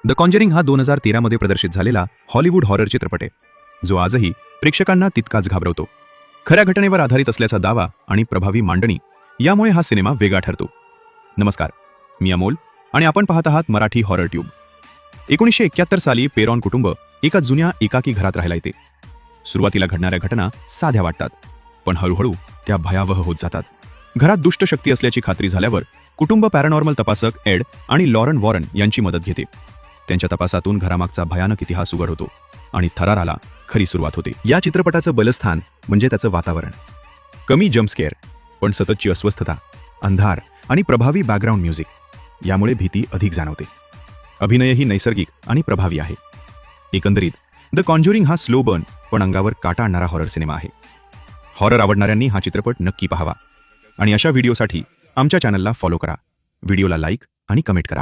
The Conjuring हा 2013 मध्ये प्रदर्शित झालेला हॉलिवूड हॉरर चित्रपट आहे जो आजही प्रेक्षकांना तितकाच घाबरवतो. खऱ्या घटनेवर आधारित असल्याचा दावा आणि प्रभावी मांडणी यामुळे हा सिनेमा वेगळा ठरतो. नमस्कार, मी अमोल आणि आपण पाहत आहात मराठी हॉरर ट्यूब. 1971 साली पेरॉन कुटुंब एका जुन्या एकाकी घरात राहायला येते. सुरुवातीला घडणाऱ्या घटना साध्या वाटतात, पण हळूहळू त्या भयावह होत जातात. घरात दुष्ट शक्ती असल्याची खात्री झाल्यावर कुटुंब पॅरानॉर्मल तपासक एड आणि लॉरन वॉरन यांची मदत घेते. त्यांच्या तपासातून घरामागचा भयानक इतिहास उघड होतो आणि थराराला खरी सुरुवात होते. या चित्रपटाचं बलस्थान म्हणजे त्याचं वातावरण. कमी जम्पस्केअर, पण सततची अस्वस्थता, अंधार आणि प्रभावी बॅकग्राऊंड म्युझिक यामुळे भीती अधिक जाणवते. अभिनयही नैसर्गिक आणि प्रभावी आहे. एकंदरीत द कॉन्ज्युरिंग हा स्लो बर्न पण अंगावर काटा आणणारा हॉरर सिनेमा आहे. हॉरर आवडणाऱ्यांनी हा चित्रपट नक्की पाहावा आणि अशा व्हिडिओसाठी आमच्या चॅनलला फॉलो करा, व्हिडिओला लाईक आणि कमेंट करा.